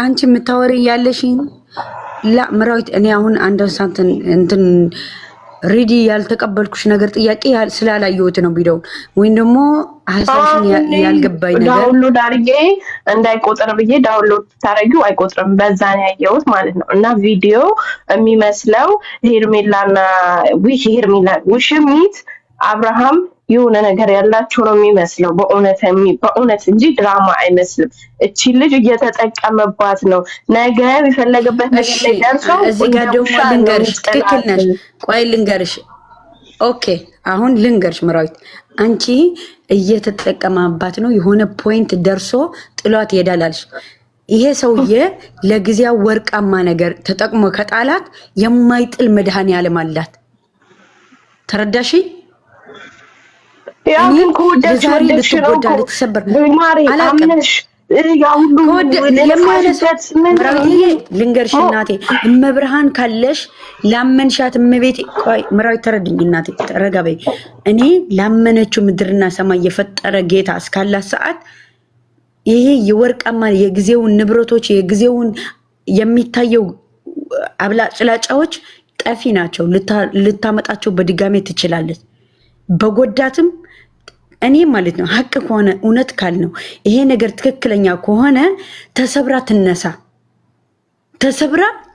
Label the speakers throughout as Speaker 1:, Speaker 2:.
Speaker 1: አንቺ የምታወሪ ያለሽኝ ላ ምራዊት እኔ አሁን አንድ ሰዓት እንትን ሪዲ ያልተቀበልኩሽ ነገር ጥያቄ ስላላየሁት ነው ቢደው ወይም ደግሞ ሐሳብሽን ያልገባኝ ነገር
Speaker 2: ዳውንሎድ አድርጌ እንዳይቆጥር ብዬ ዳውንሎድ ታረጊው አይቆጥርም በዛ ነው ያየሁት ማለት ነው። እና ቪዲዮ የሚመስለው ሄርሜላና ሄርሜላ ውሽሚት አብርሃም የሆነ ነገር ያላቸው ነው የሚመስለው በእውነት እንጂ ድራማ አይመስልም። እቺ ልጅ እየተጠቀመባት ነው። ነገ የፈለገበት ነገር ላይ ደርሶ
Speaker 1: እዚህ ጋር ደግሞ ልንገርሽ፣ ትክክል ነሽ። ቆይ ልንገርሽ። ኦኬ አሁን ልንገርሽ ምራዊት፣ አንቺ እየተጠቀመባት ነው። የሆነ ፖይንት ደርሶ ጥሏት ይሄዳልሽ። ይሄ ሰውዬ ለጊዜው ወርቃማ ነገር ተጠቅሞ ከጣላት የማይጥል መድኃኒዓለም አላት። ተረዳሽ?
Speaker 2: ያው ግን ኮደሽ ወደሽ ነው
Speaker 1: ልትሰበር
Speaker 2: ማሪ አምነሽ ያው ሁሉ
Speaker 1: ለማለሰት ልንገርሽ እናቴ፣ እመብርሃን ካለሽ ላመንሻት እመቤቴ። ቆይ ምራዊት ተረድኝ እናቴ፣ ተረጋበይ። እኔ ላመነችው ምድርና ሰማይ የፈጠረ ጌታ እስካላት ሰዓት ይሄ የወርቃማ የጊዜውን ንብረቶች የጊዜውን የሚታየው አብላጭላጫዎች ጠፊ ናቸው። ልታመጣቸው በድጋሜ ትችላለች። በጎዳትም እኔ ማለት ነው ሀቅ ከሆነ እውነት ካልነው ይሄ ነገር ትክክለኛ ከሆነ ተሰብራ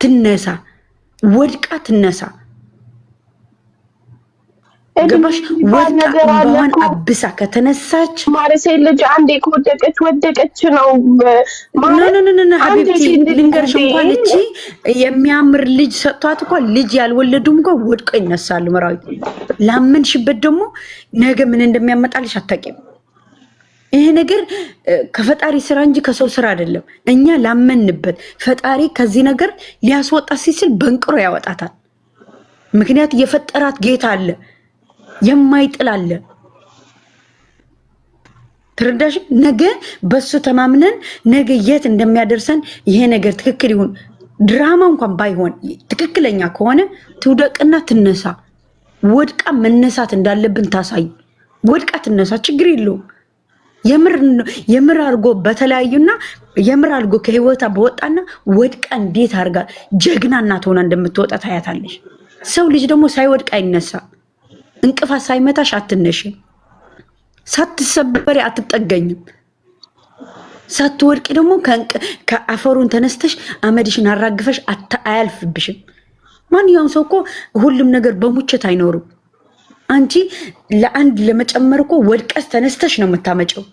Speaker 1: ትነሳ፣ ወድቃ ትነሳ። ገባሽ? ወድቃ እንባዋን አብሳ ከተነሳች
Speaker 2: ማለሴ ልጅ አንዴ ወደቀች ነው
Speaker 1: ማለት ነው። ሀቢብቲ ልንገርሽ፣ እንኳን እቺ የሚያምር ልጅ ሰጥቷት እኮ ልጅ ያልወለዱም እኮ ወድቆ ይነሳሉ። መራዊ ላመንሽበት ደግሞ ነገ ምን እንደሚያመጣልሽ አታውቂም። ይሄ ነገር ከፈጣሪ ስራ እንጂ ከሰው ስራ አይደለም። እኛ ላመንበት ፈጣሪ ከዚህ ነገር ሊያስወጣ ሲል በንቅሮ ያወጣታል። ምክንያት የፈጠራት ጌታ አለ፣ የማይጥል አለ። ተረዳሽ? ነገ በሱ ተማምነን ነገ የት እንደሚያደርሰን ይሄ ነገር ትክክል ይሁን ድራማ እንኳን ባይሆን ትክክለኛ ከሆነ ትውደቅና ትነሳ። ወድቃ መነሳት እንዳለብን ታሳይ። ወድቃ ትነሳ፣ ችግር የለውም። የምር አድርጎ በተለያዩና የምር አድርጎ ከህይወታ በወጣና ወድቃ እንዴት አድርጋ ጀግና እናት ሆና እንደምትወጣ ታያታለሽ። ሰው ልጅ ደግሞ ሳይወድቅ አይነሳ። እንቅፋት ሳይመታሽ አትነሽም። ሳትሰበሪ አትጠገኝም። ሳትወድቂ ደግሞ ከአፈሩን ተነስተሽ አመድሽን አራግፈሽ አያልፍብሽም። ማንኛውም ሰው እኮ ሁሉም ነገር በሙቸት አይኖርም። አንቺ ለአንድ ለመጨመር እኮ ወድቀስ ተነስተሽ ነው የምታመጨው።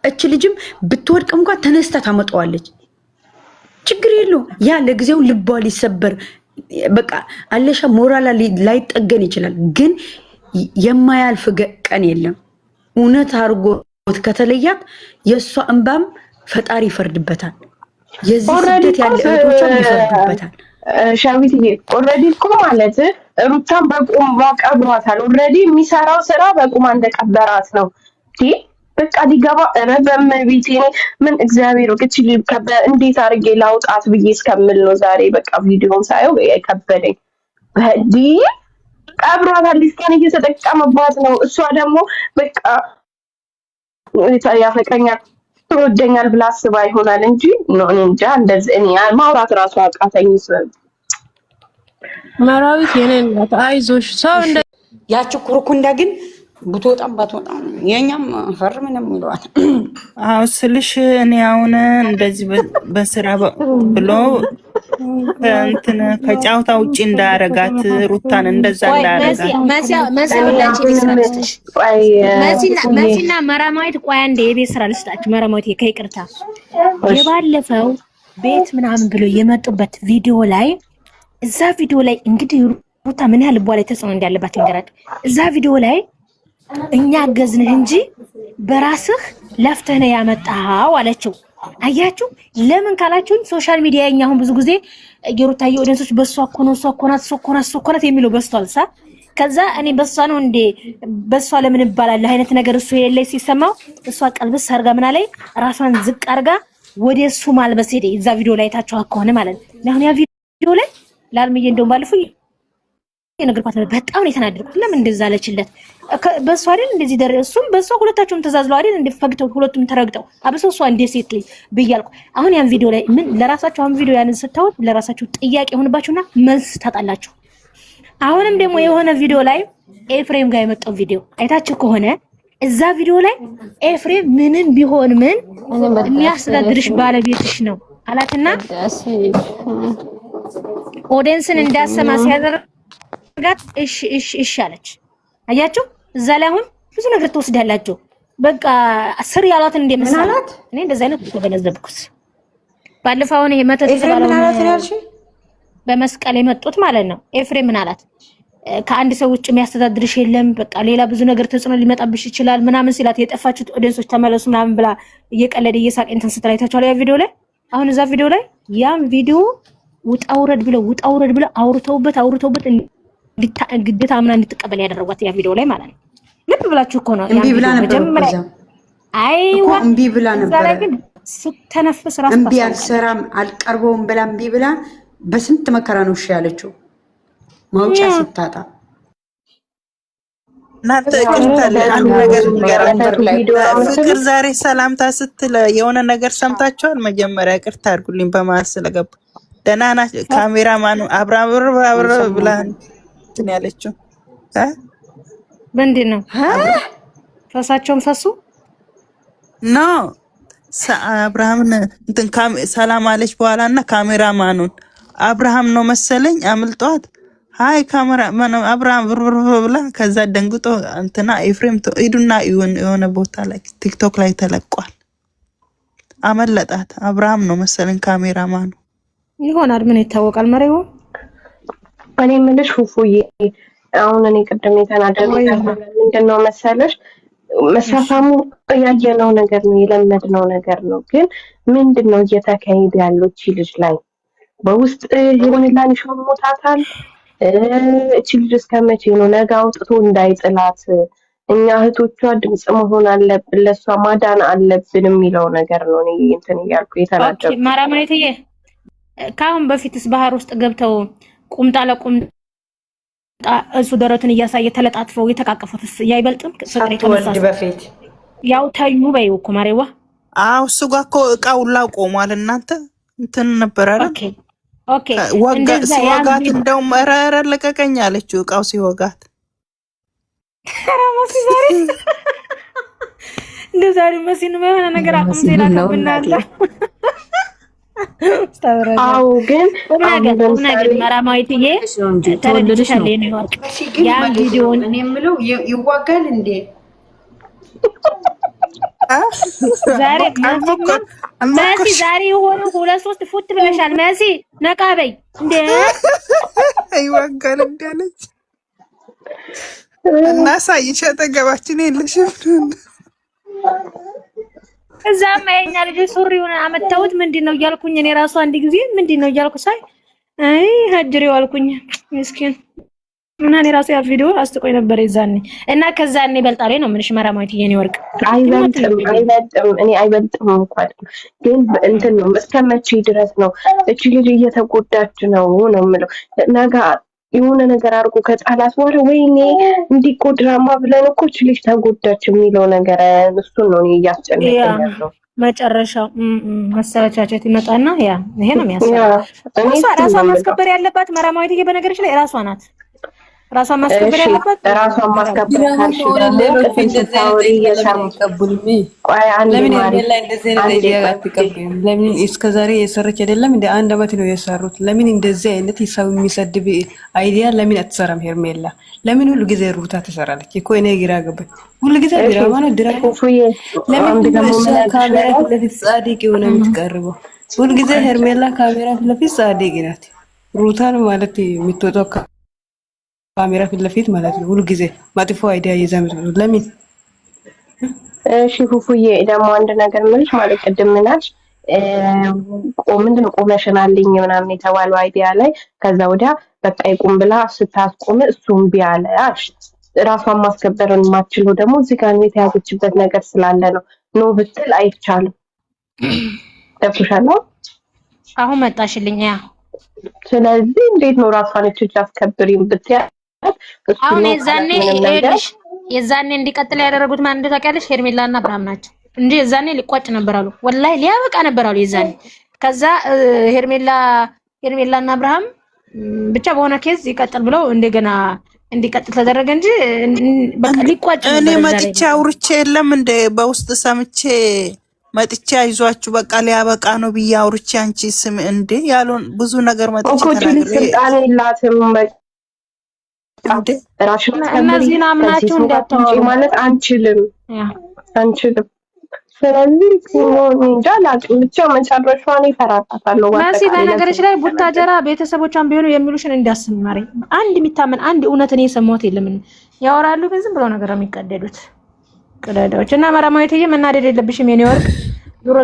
Speaker 1: እች ልጅም ብትወድቅ እንኳን ተነስታ ታመጣዋለች። ችግር የለውም። ያ ለጊዜው ልቧ ሊሰበር በቃ አለሻ ሞራላ ላይጠገን ይችላል። ግን የማያልፍ ቀን የለም። እውነት አርጎት ከተለያት የእሷ እንባም ፈጣሪ ይፈርድበታል። የዚህ ስደት ያለ እህቶቿም ይፈርዱበታል።
Speaker 2: ሻዊትዬ ኦልሬዲ እኮ ማለት ሩታን በቁም ቀብሯታል። ኦልሬዲ የሚሰራው ስራ በቁም እንደቀበራት ነው። በቃ ሊገባ በመቤቴ ምን እግዚአብሔር ወቅት እንዴት አድርጌ ላውጣት ብዬ እስከምል ነው ዛሬ በቃ ቪዲዮን ሳየው የከበደኝ። ቀብሯታል። ሊስካን እየተጠቀመባት ነው። እሷ ደግሞ በቃ ያፈቅረኛል ትወደኛል ብላ አስባ ይሆናል እንጂ ነው እንጃ። እንደዚህ እኔ ማውራት ራሱ አቃተኝ።
Speaker 3: መራዊት የኔን አይዞሽ ሰው እንደ
Speaker 1: ያቺ ኩርኩንዳ ግን ብትወጣም ባትወጣም የኛም ፈርም ነው የሚሏት።
Speaker 4: አዎ ስልሽ እኔ አሁን እንደዚህ በስራ ብሎ እንትን ከጫውታ ውጪ እንዳያረጋት ሩታን እንደዛ እንዳያረጋት
Speaker 5: መሲና መራማዊት ቆይ አንዴ የቤት ስራ ልስጣችሁ። መራማዊት ከይቅርታ የባለፈው ቤት ምናምን ብሎ የመጡበት ቪዲዮ ላይ እዛ ቪዲዮ ላይ እንግዲህ ሩታ ምን ያህል ልቧ ላይ ተጽዕኖ እንዳለባት እንገራችሁ። እዛ ቪዲዮ ላይ እኛ አገዝንህ እንጂ በራስህ ለፍተህ ነው ያመጣው አለችው። አያችሁ ለምን ካላችሁኝ ሶሻል ሚዲያ እኛ አሁን ብዙ ጊዜ የሩታዬ ኦዲየንሶች በሷ እኮ ናት የሚለው በስቷል። ከዛ እኔ በሷ ነው እንዴ በሷ ለምን ይባላል አይነት ነገር እሱ የሌለ ሲሰማው እሷ ቀልብስ አርጋ ምና ላይ ራሷን ዝቅ አርጋ ወደ እሱ ማልበስ ሄደ። እዛ ቪዲዮ ላይ ታችሁ ከሆነ ማለት ነው። አሁን ያ ቪዲዮ ላይ ላልምዬ እንደውም ባለፈው የነገርኳት ነበር። በጣም ነው የተናደድኩት። ለምን እንደዛ አለችለት? በሷ አይደል እንደዚህ እሱም በሷ ሁለታቸውም ተዛዝለው አይደል እንደ ፈግተው ሁለቱም ተረግጠው አብሰው እሷ እንደ ሴት ልጅ ብያልኩ። አሁን ያን ቪዲዮ ላይ ምን ለራሳችሁ አሁን ቪዲዮ ያንን ስታዩት ለራሳችሁ ጥያቄ ሆነባችሁና መልስ ታጣላችሁ። አሁንም ደግሞ የሆነ ቪዲዮ ላይ ኤፍሬም ጋር የመጣው ቪዲዮ አይታችሁ ከሆነ እዛ ቪዲዮ ላይ ኤፍሬም ምንም ቢሆን ምን የሚያስተዳድርሽ ባለቤትሽ ነው አላትና ኦዲየንስን እንዳሰማ ሲያደርጋት እሺ አለች። አያችሁ እዛ ላይ አሁን ብዙ ነገር ትወስዳላችሁ። በቃ ስር ያሏትን እንደመሰላት እኔ እንደዛ አይነት ተገነዘብኩት። ባለፈው ይሄ መተት ተባለው በመስቀል የመጡት ማለት ነው። ኤፍሬም ምን አላት? ከአንድ ሰው ውጭ የሚያስተዳድርሽ የለም፣ በቃ ሌላ ብዙ ነገር ተጽዕኖ ሊመጣብሽ ይችላል ምናምን ሲላት የጠፋችሁት ኦዲየንሶች ተመለሱ ምናምን ብላ እየቀለደ እየሳቅ እንትን ስትል አይታችኋል ያ ቪዲዮ ላይ። አሁን እዛ ቪዲዮ ላይ ያን ቪዲዮ ውጣውረድ ብለው አውርተውበት ግዴታ ምናምን እንድትቀበል ያደረጓት ያ ቪዲዮ ላይ ማለት ነው። ልብ ብላችሁ እኮ ነው
Speaker 1: እምቢ ብላ ነበር።
Speaker 5: አይዋ
Speaker 1: እምቢ ብላ ነበር።
Speaker 5: ስትተነፍስ ራስ
Speaker 1: እምቢ አልሰራም አልቀርበውም ብላ እምቢ ብላ በስንት መከራ ነው እሺ ያለችው ማውጫ ስታጣ።
Speaker 4: እናንተ አንድ ነገር ፍቅር ዛሬ ሰላምታ ስትል የሆነ ነገር ሰምታችኋል? መጀመሪያ ይቅርታ አድርጉልኝ በመሀል ስለገባ። ደህና ናቸው ካሜራማኑ አብራ ብላ እንትን ያለችው
Speaker 5: ምንድን ነው? ፈሳቸውን ፈሱ
Speaker 4: ኖ አብርሃምን እንትን ሰላም አለች በኋላ እና ካሜራማኑን አብርሃም ነው መሰለኝ አምልጧት ሃይ ካሜራ አብርሃም ብላ ከዛ ደንግጦ እንትና ኤፍሬም ሂዱና የሆነ ቦታ ላይ ቲክቶክ ላይ ተለቋል። አመለጣት። አብርሃም ነው መሰለኝ ካሜራማኑ
Speaker 5: ይሆናል። ምን ይታወቃል? መሬው
Speaker 2: እኔ የምልሽ ፉፉዬ አሁን እኔ ቅድም የተናደድኩት ምንድነው መሰለሽ መሳሳሙ ያየነው ነገር ነው የለመድነው ነገር ነው። ግን ምንድነው እየተካሄደ ያለው እቺ ልጅ ላይ በውስጥ የሆነላን ሾሞታታል። እቺ ልጅ እስከመቼ ነው ነገ አውጥቶ እንዳይጥላት እኛ እህቶቿ ድምጽ መሆን አለብን ለሷ ማዳን አለብን የሚለው ነገር ነው እኔ እንትን እያልኩ የተናደድኩት።
Speaker 5: ኦኬ ማራማይተዬ ካሁን በፊትስ ባህር ውስጥ ገብተው ቁምጣ ለቁምጣ እሱ ደረቱን እያሳየ ተለጣጥፈው የተቃቀፉትስ ያይበልጥም? ፍቅሬ ከመሳሰ በፊት ያው ታዩ በይው እኮ ማሬዋ።
Speaker 4: አው እሱ ጋር እኮ እቃው ላ ቆሟል። እናንተ እንትን ነበር አይደል?
Speaker 5: ኦኬ
Speaker 4: ሲወጋት እንደውም ኧረ ለቀቀኝ አለችው እቃው ሲወጋት።
Speaker 5: ራማሲ ዛሬ እንደዛሬ መሲን የሆነ ነገር አቁም ዜና ከብናለ
Speaker 2: አው ግን
Speaker 5: ነገር መራማዊትዬ ተረድተሻል። ነው ወርቅ ያ ቪዲዮን
Speaker 1: እኔ የምለው ይዋጋል እንዴ
Speaker 5: ዛሬ መሲ ዛሬ የሆነ 2-3 ፉት ብለሻል። መሲ ነቃ በይ እንዴ
Speaker 4: ይዋጋል እንዳለች እና ሳይሽ አጠገባችን የለሽም።
Speaker 5: እዛም አይኛ ልጅ ሱሪውን አመጣሁት ምንድነው እያልኩኝ እኔ ራሱ አንድ ጊዜ ምንድነው እያልኩ ሳይ አይ ሀጅሬው አልኩኝ ምስኪን እና እኔ ራሱ ያ ቪዲዮ አስቆይ ነበር ይዛኔ እና ከዛኔ በልጣሬ ነው ምንሽ መራማዊት የኔ ወርቅ
Speaker 2: አይበልጥም እኔ አይበልጥም እንኳን ግን እንትን ነው እስከመቼ ድረስ ነው እቺ ልጅ እየተጎዳች ነው የምለው። ነገ የሆነ ነገር አድርጎ ከጣላት በኋላ ወይኔ እንዲቆ ድራማ ብለን እኮ እቺ ልጅ ተጎዳች የሚለው ነገር እሱን ነው እኔ እያስጨነቀኝ ያለው።
Speaker 5: መጨረሻው መሰለቻቸት ይመጣና ያ ይሄ ነው የሚያስፈልገው። እሷ ራሷን ማስከበር ያለባት መራማዊት በነገርሽ ላይ ራሷ ናት። ራሷን ማስከበር ያለባት
Speaker 2: ራሷን ማስከበር ካልሽ ሌሎች እንደዚህ እየሰሩልኝ ቆይ አንዴ ማለት
Speaker 3: ለምን እስከዛሬ የሰረች አይደለም እንደ አንድ አመት ነው የሰሩት። ለምን እንደዚህ አይነት ሰው የሚሰድብ አይዲያ ለምን አትሰራም? ሄርሜላ ለምን ሁሉ ጊዜ ሩታ ትሰራለች እኮ እኔ ግራ ገባኝ። ሁሉ ጊዜ ድራማ ነው ድራማ። ለምን ደግሞ ካሜራ ለፊት ጻድቅ የሆነ የምትቀርበው? ሁሉ ጊዜ ሄርሜላ ካሜራ ለፊት ጻድቅ ናት። ሩታን ማለት የምትወጣው ካሜራ ፊት ለፊት ማለት ነው። ሁሉ ጊዜ ማጥፎ አይዲያ ይዛምት ነው። ለምን
Speaker 2: እሺ ፉፉዬ ደግሞ አንድ ነገር ምንሽ ማለት ቅድም ምናልሽ ምንድነው ቆመሽናልኝ ምናምን የተባለው አይዲያ ላይ ከዛ ወዲያ በቃ ይቁም ብላ ስታስቆም እሱም ቢያለ አሽ ራሷን ማስከበርን ማችለው ደግሞ እዚህ ጋር የተያዘችበት ነገር ስላለ ነው። ኖ ብትል አይቻልም። ተፍሻለሁ
Speaker 5: አሁን መጣሽልኝ ያ።
Speaker 2: ስለዚህ እንዴት ነው ራሷን እቺ አስከብሪም ብትያ
Speaker 5: አሁን የዛኔ እንዲቀጥል ያደረጉት ማን እንደሆነ ታውቂያለሽ? ሄርሜላና አብርሃም ናቸው እንጂ የዛኔ ሊቋጭ ነበር አሉ። ወላሂ ሊያበቃ ነበር አሉ የዛኔ። ከዛ ሄርሜላና አብርሃም ብቻ በሆነ ኬዝ ይቀጥል ብለው እንደገና እንዲቀጥል ተደረገ እንጂ በቃ ሊቋጭ ነበር።
Speaker 4: እኔ መጥቼ አውርቼ የለም እንደ በውስጥ ሰምቼ መጥቼ አይዟችሁ በቃ ሊያበቃ ነው ብዬ አውርቼ አንቺ ስም እንዴ ያሉን ብዙ ነገር መጥቼ ተናግሬ
Speaker 2: ስልጣን የላትም
Speaker 5: እነዚህን አምናችሁ እንዳታወሩ
Speaker 2: ማለት አንችልም። ስለዚህ እንጃ ላቅም ብቻ መጨረሻዋን ይፈራታታለሁ።
Speaker 5: መሲ በነገርሽ ላይ ቡታጀራ ቤተሰቦቿን ቢሆኑ የሚሉሽን እንዳስማሪ አንድ የሚታመን አንድ እውነት እኔ የሰማሁት የለም። ያወራሉ ግን ዝም ብለው ነገር የሚቀደዱት ቅደዳዎች እና መራማዊትዬ መናደድ የለብሽም የኔ ወርቅ።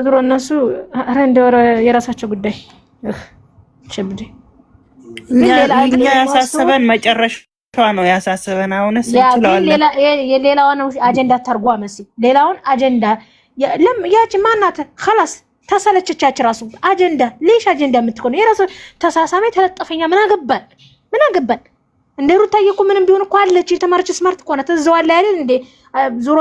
Speaker 5: ዞሮ እነሱ ኧረ እንደው የራሳቸው ጉዳይ ችብዴ
Speaker 4: እኛ ያሳሰበን መጨረሻዋ ነው ያሳሰበን። አሁንስ እንችላለን።
Speaker 5: ሌላውን አጀንዳ ታርጓ መሲ ሌላውን አጀንዳ ያቺ ማናት خلاص ተሰለቸቻች ራሱ አጀንዳ ሌሽ አጀንዳ የምትሆነው የራሱ ተሳሳሚ ተለጠፈኛ ምን አገባን እንደ ሩታዬ እኮ ምንም ቢሆን እኮ አለች የተማረች ስማርት እኮ ናት። እዛው አለ አይደል እንዴ ዞሮ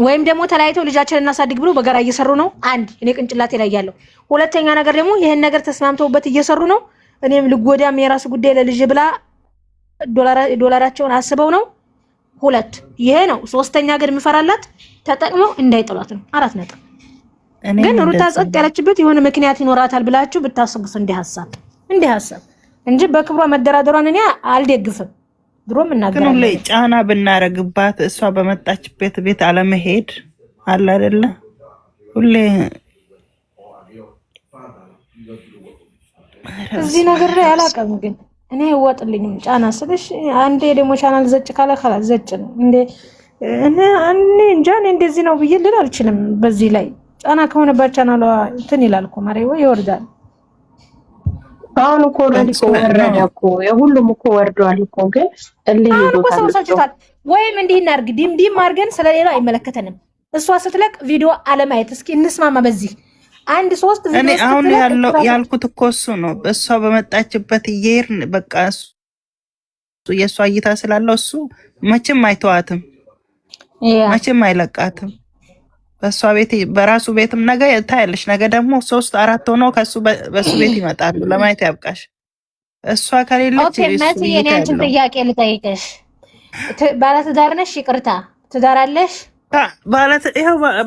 Speaker 5: ወይም ደግሞ ተለያይተው ልጃችንን እናሳድግ ብሎ በጋራ እየሰሩ ነው። አንድ እኔ ቅንጭላቴ ላይ ያለው ሁለተኛ ነገር ደግሞ ይሄን ነገር ተስማምተውበት እየሰሩ ነው። እኔም ልጎዳም የራሱ ጉዳይ ለልጅ ብላ ዶላራቸውን አስበው ነው። ሁለት ይሄ ነው። ሶስተኛ ግን ምፈራላት ተጠቅመው እንዳይጥሏት ነው። 4 ነጥብ። ግን ሩታ ጸጥ ያለችበት የሆነ ምክንያት ይኖራታል ብላችሁ ብታስቡስ እንደ ሐሳብ እንጂ በክብሯ መደራደሯን እኔ አልደግፍም። ድሮም እናገራለሁ።
Speaker 4: ግን ላይ ጫና ብናረግባት እሷ በመጣችበት ቤት አለመሄድ አለ አይደለ? ሁሌ
Speaker 5: እዚህ ነገር ላይ አላቀም። ግን እኔ ይወጥልኝም ጫና ስለሽ አንዴ ደግሞ ቻናል ዘጭ ካለ خلاص ዘጭ ነው እንዴ እኔ እንጃ እንደዚህ ነው ብዬ ልል አልችልም። በዚህ ላይ ጫና ከሆነ በቻናሏ እንትን ይላል እኮ ማሬ ወይ ይወርዳል።
Speaker 2: አሁን እኮ ኦልሬዲ እኮ ወረደ እኮ የሁሉም እኮ ወርዷል እኮ ግን እልህ ይዞታል።
Speaker 5: ወይም እንዲህ እናርግ ዲም አድርገን ስለሌላው አይመለከተንም። እሷ ስትለቅ ቪዲዮ አለማየት እስኪ እንስማማ። በዚህ 1-3 ቪዲዮ
Speaker 4: እኔ አሁን ያልኩት እኮ እሱ ነው። እሷ በመጣችበት እየሄድን በቃ እሱ የእሷ እይታ ስላለው እሱ መቼም አይተዋትም፣ መቼም አይለቃትም። በሷ ቤት በራሱ ቤትም ነገ ታያለሽ። ነገ ደግሞ 3-4 ሆኖ በሱ ቤት ይመጣሉ። ለማየት ያብቃሽ። እሷ ከሌለች
Speaker 5: ኦኬ መሲ የኔ አንቺን ጥያቄ ልጠይቅሽ። ባለትዳር ነሽ? ይቅርታ ትዳር አለሽ?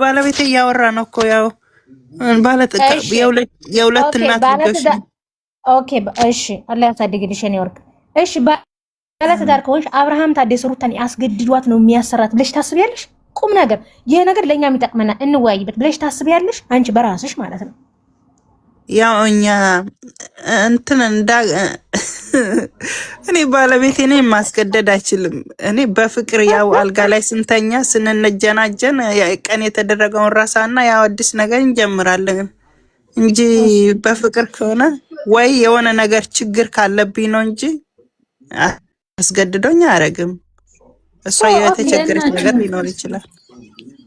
Speaker 4: ባለቤቴ እያወራ ነው እኮ ያው የሁለት እናት ልጆች ነው።
Speaker 5: ኦኬ እሺ፣ አላህ ያሳድግልሽ የኔ ወርቅ። እሺ ባለትዳር ከሆንሽ አብርሃም ታደሰ ሩታን ያስገድዷት ነው የሚያሰራት ብለሽ ታስቢያለሽ? ቁም ነገር ይሄ ነገር ለኛ የሚጠቅመና እንወያይበት ብለሽ ታስቢያለሽ? አንቺ በራስሽ ማለት ነው።
Speaker 4: ያው እኛ እንትን እኔ ባለቤቴ ነኝ ማስገደድ አይችልም። እኔ በፍቅር ያው አልጋ ላይ ስንተኛ ስንነጀናጀን ቀን የተደረገውን ራሳና ያው አዲስ ነገር እንጀምራለን እንጂ በፍቅር ከሆነ ወይ የሆነ ነገር ችግር ካለብኝ ነው እንጂ አስገድዶኝ አያረግም። እሷ የተቸገረች ነገር ሊኖር ይችላል።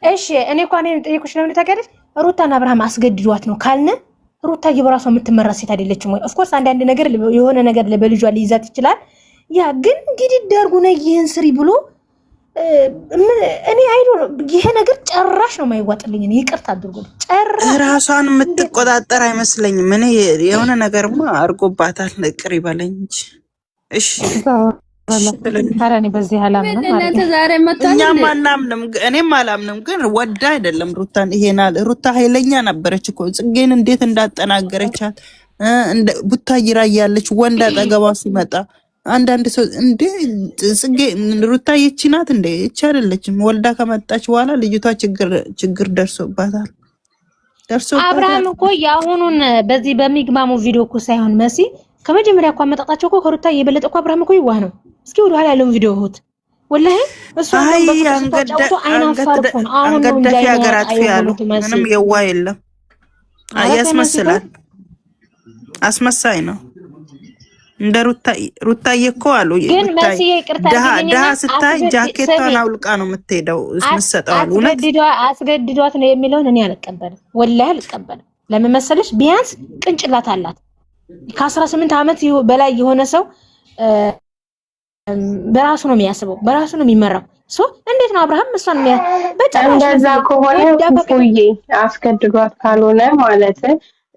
Speaker 5: እሺ እኔ እንኳን ጠይቁሽ ነው ታውቂያለሽ። ሩታና አብርሃም አስገድዷት ነው ካልን ሩታ የበራሷ የምትመራ ሴት አይደለችም ወይ? ኦፍ ኮርስ አንዳንድ ነገር የሆነ ነገር በልጇ ሊይዛት ይችላል። ያ ግን እንግዲህ ደርጉ ነው ይሄን ስሪ ብሎ እኔ አይዶ ይሄ ነገር ጨራሽ ነው የማይዋጥልኝ። እኔ ይቅርታ አድርጉ ጨራሽ
Speaker 4: ራሷን የምትቆጣጠር አይመስለኝም። እኔ የሆነ ነገርማ አርጎባታል። ቅር ይበለኝ እንጂ እሺ
Speaker 5: ታራኒ በዚህ አላምንም ማለት
Speaker 6: እናንተ ዛሬ መጣችሁ።
Speaker 4: እኛም አናምንም፣ እኔም አላምንም። ግን ወዳ አይደለም ሩታን ይሄናል። ሩታ ኃይለኛ ነበረች እኮ ጽጌን እንዴት እንዳጠናገረቻት ቡታጅራ ያለች ወንድ አጠገቧ ሲመጣ አንዳንድ ሰው እንዴ ጽጌ ሩታ ይቺ ናት እንዴ? ይቺ አይደለችም። ወልዳ ከመጣች በኋላ ልጅቷ ችግር ደርሶባታል።
Speaker 5: አብርሃም እኮ ያሁኑን በዚህ በሚግማሙ ቪዲዮ እኮ ሳይሆን መሲ ከመጀመሪያ እኮ አመጣጣቸው እኮ ከሩታ የበለጠ እኮ አብርሃም እኮ ይዋህ ነው። እስኪ ወደ ኋላ ያለውን ቪዲዮ ሁት ወላሂ እሱ
Speaker 4: አንገደፊ ሀገራት ያሉ ምንም የዋህ የለም። ያስመስላል፣ አስመሳይ ነው። እንደ ሩታዬ እኮ አሉ ድሀ ስታይ ጃኬቷን አውልቃ ነው የምትሄደው የምትሰጠው አሉ።
Speaker 5: አስገድዷት ነው የሚለውን እኔ አልቀበልም፣ ወላሂ አልቀበልም። ለምን መሰለሽ? ቢያንስ ቅንጭላት አላት። ከ18 ዓመት በላይ የሆነ ሰው በራሱ ነው የሚያስበው፣ በራሱ ነው የሚመራው። ሶ እንዴት ነው አብርሃም እሷን በጨራሽ
Speaker 2: እንደዛ ከሆነ ፉፉዬ አስገድዷት ካልሆነ ማለት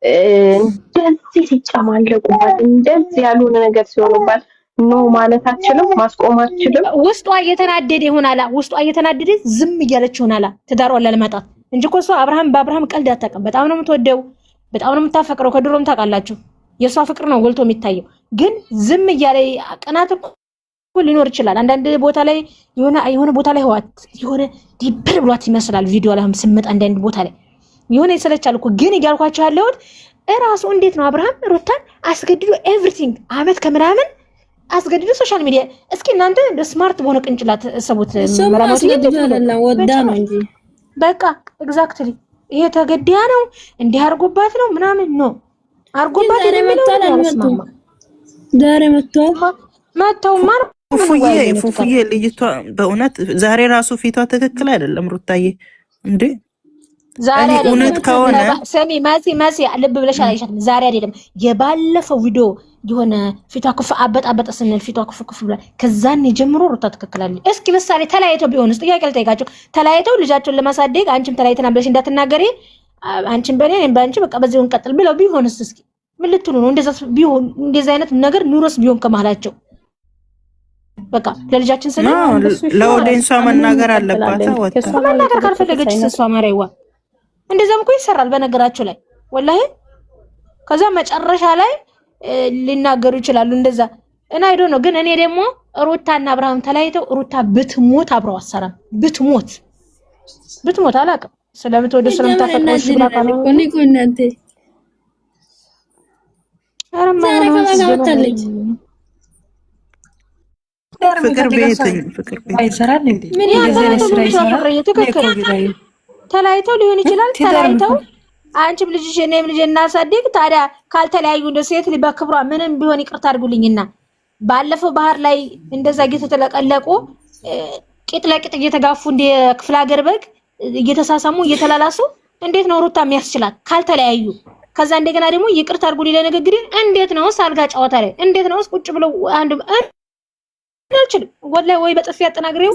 Speaker 2: እንደዚህ ሲጨማለቁባት እንደዚህ ያልሆነ ነገር ሲሆኑባት ኖ ማለት አትችልም፣ ማስቆም አትችልም።
Speaker 5: ውስጧ እየተናደደ ይሆናላ፣ ውስጧ እየተናደደ ዝም እያለች ይሆናላ ትዳሯን ለማጣት እንጂ እኮ እሷ በአብርሃም ቀልድ አታውቅም። በጣም ነው የምትወደው፣ በጣም ነው የምታፈቅረው። ከድሮም ታውቃላችሁ፣ የእሷ ፍቅር ነው ጎልቶ የሚታየው። ግን ዝም እያለ ቅናት እኮ ሊኖር ይችላል። አንዳንድ ቦታ ላይ የሆነ ቦታ ላይ የሆነ ዲብር ብሏት ይመስላል። ቪዲዮ ላይ ስመጣ አንዳንድ ቦታ ላይ የሆነ ይሰለቻል እኮ። ግን እያልኳቸው ያለሁት እራሱ እንዴት ነው አብርሃም ሩታን አስገድዶ ኤቭሪቲንግ አመት ከምናምን አስገድዶ ሶሻል ሚዲያ። እስኪ እናንተ እንደ ስማርት በሆነ ቅንጭላት ሰቡት።
Speaker 6: ወዳ ነው እንጂ
Speaker 5: በቃ ኤግዛክትሊ ይሄ ተገዲያ ነው እንዲህ አርጎባት ነው ምናምን ነው አርጎባት ነው።
Speaker 6: ዛሬ መጥተው
Speaker 4: ፉፉዬ ልጅቷ በእውነት ዛሬ ራሱ ፊቷ ትክክል አይደለም። ሩታዬ እንዴ
Speaker 5: ዛሬ
Speaker 4: እውነት ከሆነ
Speaker 5: ሰሚ ማሲ ልብ ብለሽ አላየሻትም? ዛሬ አይደለም የባለፈው ቪዲዮ የሆነ ፊቷ ክፍ አበጣበጠ ስንል ፊቷ ክፍ ብሏል። ከዛን ጀምሮ ሩታ ትክክል አይደለም። እስኪ ምሳሌ ተለያይተው ቢሆንስ? ጥያቄ ልጠይቃቸው። ተለያይተው ልጃቸውን ለማሳደግ አንቺም ተለያይተና ብለሽ እንዳትናገሪ፣ አንቺም በኔ እኔም በአንቺ በቃ በዚሁ እንቀጥል ብለው ቢሆንስ? እስኪ ምን ልትሉ ነው? እንደዛ ቢሆን እንደዛ አይነት ነገር ኑሮስ ቢሆን ከመሀላቸው በቃ ለልጃችን ስለ
Speaker 4: ለኦዲየንሷ መናገር አለባት። ወጣ
Speaker 5: መናገር ካልፈለገች እሷ ማሪዋ እንደዛም እኮ ይሰራል በነገራችሁ ላይ ወላሂ። ከዛ መጨረሻ ላይ ሊናገሩ ይችላሉ እንደዛ እና አይዶ ነው። ግን እኔ ደግሞ ሩታና አብርሃም ተለያይተው ሩታ ብትሞት አብረው አሰራም ብትሞት አላውቅም። ስለምትወደ ስለምታፈቅረው
Speaker 6: እናንተ
Speaker 4: ፍቅር ቤት
Speaker 3: አይሰራል እንዴ?
Speaker 5: ምን ይሰራል? ተለያይተው ሊሆን ይችላል። ተለያይተው አንቺም ልጅሽ እኔም ልጅ እናሳድግ። ታዲያ ካልተለያዩ እንደ ሴት በክብሯ ምንም ቢሆን ይቅርታ አድርጉልኝና ባለፈው ባህር ላይ እንደዛ እየተተለቀለቁ ቂጥ ለቂጥ እየተጋፉ እንደ ክፍለ ሀገር በግ እየተሳሳሙ እየተላላሱ እንዴት ነው ሩታ የሚያስችላት ካልተለያዩ? ከዛ እንደገና ደግሞ ይቅርታ አድርጉልኝ ለንግግር እንዴት ነው ሳልጋ ጨዋታ ላይ እንዴት ነው ቁጭ ብለው አንድ አልችልም ወላሂ ወይ በጥፊ ያጠናግሬው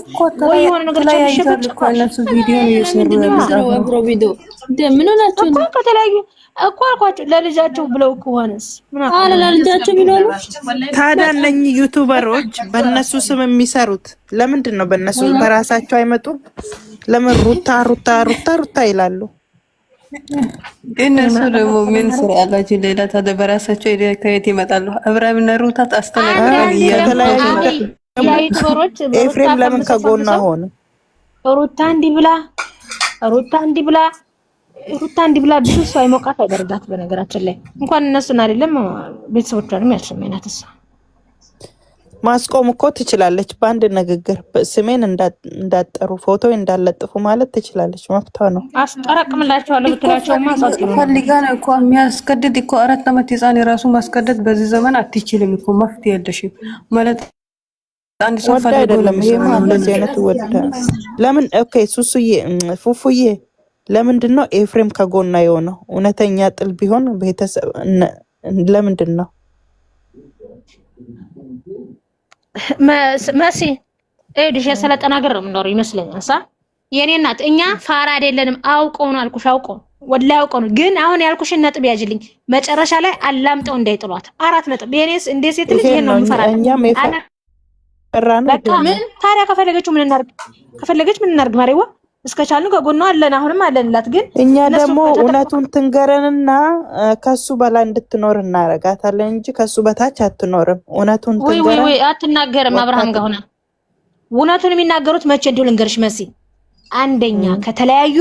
Speaker 5: ወይ የሆነ ነገር ቸብቸብ
Speaker 3: እኮ እነሱ ቪዲዮ ነው የሰሩ
Speaker 6: አብሮ ቪዲዮ ምን ሆናችሁ
Speaker 5: እኮ ከተለያዩ እኮ አልኳቸው ለልጃቸው ብለው ከሆነስ ምን
Speaker 6: አለ ለልጃቸው ቢሆኑ
Speaker 4: ታዲያ እነኚህ ዩቲዩበሮች በእነሱ ስም የሚሰሩት ለምንድን ነው? በእነሱ በራሳቸው አይመጡም? ለምን ሩታ ይላሉ?
Speaker 3: እነሱ ደግሞ ምን ስራ ያላችሁ ሌላ ታዲያ በራሳቸው ከየት ይመጣሉ? አብርሃምና ሩታ ታስተናግዳሉ
Speaker 4: የተለያዩ ኤፍሬም ለምን ከጎኗ ሆነ?
Speaker 5: ሩታ እንዲህ ብላ ብዙ ሰው አይሞቃት አይደርጋት። በነገራችን ላይ እንኳን እነሱን አይደለም ቤተሰቦቿንም ያልሰማናት እሷ
Speaker 4: ማስቆም እኮ ትችላለች። በአንድ ንግግር ስሜን እንዳጠሩ ፎቶ እንዳለጥፉ ማለት ትችላለች። መብቷ ነው።
Speaker 5: አስጠረቅምላቸዋለሁ ብትላቸውማ
Speaker 3: ፈልጋ ነው እኮ የሚያስገድድ እኮ 4 ዓመት ህፃን የራሱ ማስገደድ በዚህ ዘመን አትችልም እኮ። መፍትሄ የለሽም ማለት አንድ ሰው
Speaker 4: ወዳ አይደለም። ይሄማ እንደዚህ አይነት ወዳ ለምን ኦኬ ፉፉዬ ለምንድን ነው ኤፍሬም ከጎና የሆነው? እውነተኛ ጥል ቢሆን ቤተሰብ ለምንድን ነው
Speaker 5: መሲ እዲሽ የሰለጠና ሀገር ነው የምኖረው ይመስለኛል። የኔ እናት እኛ ፋራ አይደለንም። አውቀው ነው አልኩሽ፣ አውቀው ወላሂ አውቀው ነው። ግን አሁን ያልኩሽን ነጥብ ያጅልኝ። መጨረሻ ላይ አላምጠው እንዳይጥሏት 4 ነጥብ። የኔስ እንደ ሴት ልጅ ይሄን ነው የምፈራ። ታዲያ ከፈለገችው ምን እናርግ? ከፈለገች ምን እናርግ? ማሪዋ እስከቻልን ከጎኗ አለን፣ አሁንም አለንላት። ግን
Speaker 4: እኛ ደግሞ እውነቱን ትንገረንና ከሱ በላይ እንድትኖር እናረጋታለን እንጂ ከሱ በታች አትኖርም። እውነቱን ትንገረን።
Speaker 5: ወይ አትናገርም። አብርሃም ጋር ሆነ እውነቱን የሚናገሩት መቼ እንደው ልንገርሽ መሲ፣ አንደኛ ከተለያዩ፣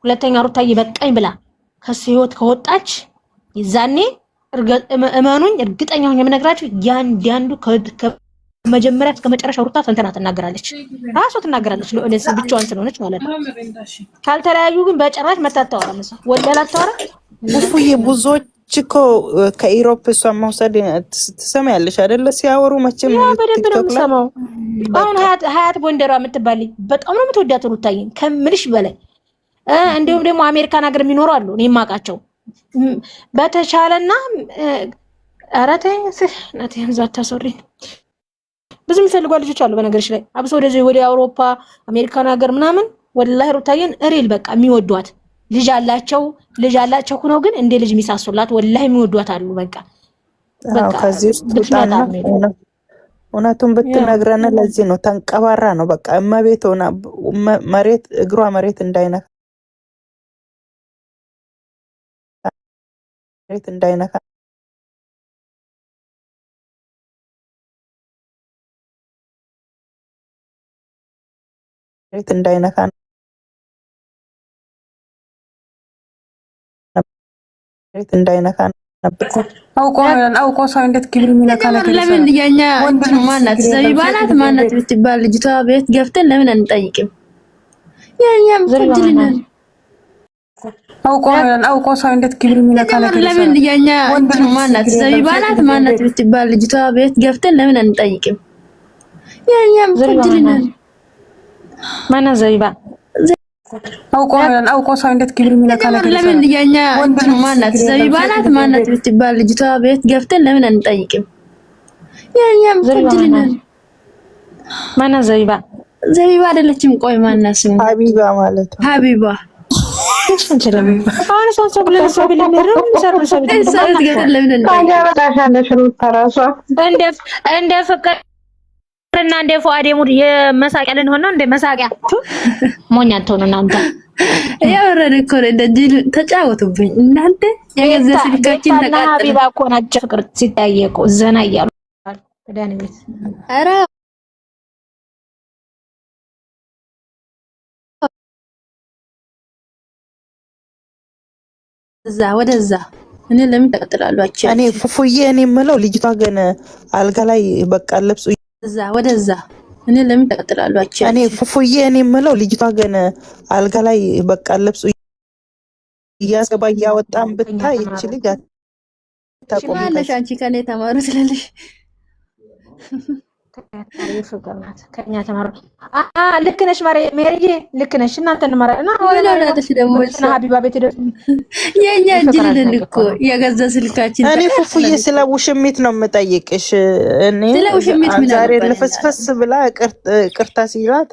Speaker 5: ሁለተኛ ሩታዬ በቃኝ ብላ ከሱ ህይወት ከወጣች ይዛኔ እመኑኝ፣ እርግጠኛ ሆኜ የምነግራችሁ ያንዱ መጀመሪያ እስከ መጨረሻው ሩታ ተንተና ትናገራለች፣ ራሷ ትናገራለች። ለኦዲየንስ ብቻዋን ስለሆነች ማለት ነው። ካልተለያዩ ግን በጭራሽ መታታወራ መስ ወለላ ታወራ
Speaker 4: ፉፉዬ ብዙዎች እኮ ከኢሮፕ እሷን መውሰድ ትሰማያለሽ አይደለ? ሲያወሩ መቼም
Speaker 5: በደንብ ነው የምሰማው። አሁን ሀያት ጎንደሯ የምትባልኝ በጣም ነው የምትወዳት ሩታዬን ከምልሽ በላይ። እንዲሁም ደግሞ አሜሪካን ሀገር የሚኖሩ አሉ እኔ የማውቃቸው። በተቻለና ኧረ ተይ ናቴ ዛታ ሶሪ ብዙ የሚፈልጓ ልጆች አሉ በነገርሽ ላይ አብሶ ወደ አውሮፓ አሜሪካን ሀገር ምናምን ወላሂ ሩታዬን ሪል በቃ የሚወዷት ልጅ አላቸው ሆነው ግን እንደ ልጅ የሚሳሱላት ወላሂ የሚወዷት አሉ። በቃ
Speaker 4: ከዚህ ውስጥ ውጣና እውነቱን ብትነግረን ለዚህ ነው ተንቀባራ ነው በቃ እመቤት ሆና መሬት እግሯ መሬት እንዳይነካ እንዳይነካ
Speaker 3: አውቆ ሰው እንዴት ክብር የሚነካ ነገር
Speaker 6: ለምን ያኛ እንትን ማናት ዘቢባ ናት ማናት ብትባል ልጅቷ ቤት ገብተን ለምን አንጠይቅም? ያኛም ፍንድልናል
Speaker 3: አውቆ ሰው እንዴት ክብር የሚነካ ነገር
Speaker 6: ለምን ያኛ እንትን ማናት ዘቢባ ናት ማናት ብትባል ልጅቷ ቤት ገብተን ለምን አንጠይቅም? ያኛም ፍንድልናል
Speaker 5: ማና ዘቢባ
Speaker 3: አውቆ ሰው እንዴት ክብር የሚነካ ነገር
Speaker 6: ለምን ያኛ እንትን ማናት ዘቢባ ናት ማናት ብትባል ልጅቷ ቤት ገብተን ለምን አንጠይቅም? ያኛም ፍንድልናል
Speaker 5: ማና ዘቢባ
Speaker 6: አይደለችም። ቆይ ማናት ስሙ?
Speaker 4: ሀቢባ ማለት ነው።
Speaker 6: ሀቢባ
Speaker 5: አሁን ሰው ብለን ሰው ብለን ነው ሰው
Speaker 6: ለምን
Speaker 2: ታዲያ በጣሻለሽ ሩታ ራሷ
Speaker 5: እንደ ፍቅር እና እንደ ፉአዴ ሙድ የመሳቂያ ልንሆን ነው እንደ መሳቂያ ሞኛ አትሆኑ እናንተ።
Speaker 6: ያወረደ እኮ ነው እንደዚህ ተጫወቱብኝ እናንተ። የገዛ ስልካችን ተቃጠለ።
Speaker 5: ሀቢባ እኮ ናቸው ፍቅር ሲታየቁ ዘና እያሉ ዳኒ ቤት
Speaker 6: ኧረ እዛ ወደዛ እኔ ለምን ተቀጥላሏቸው?
Speaker 4: እኔ ፉፉዬ እኔ የምለው ልጅቷ ግን አልጋ ላይ በቃ ልብሱ
Speaker 6: እዛ ወደዛ እኔ ለምን ተቀጥላሏቸው?
Speaker 4: እኔ ፉፉዬ እኔ የምለው ልጅቷ ግን አልጋ ላይ በቃ ልብሱ እያስገባ እያወጣን ብታይ ይች ልጅ
Speaker 6: ታቆምሽ። አንቺ ከኔ ተማሩ ስለልሽ
Speaker 5: ከኛ ተማሩ። ልክ ነሽ ሜሪዬ፣ ልክ ነሽ። እናንተ እንማራ እና
Speaker 6: ወላላትሽ ደግሞ
Speaker 5: ሀቢባ ቤት
Speaker 6: የኛ እንጅልን እኮ የገዛ ስልካችን።
Speaker 4: እኔ ፉፉዬ ስለ ውሽሚት ነው የምጠይቅሽ። እኔ
Speaker 6: ስለ ውሽሚት ምን
Speaker 4: ዛሬ ልፍስፍስ ብላ ቅርታ ሲላት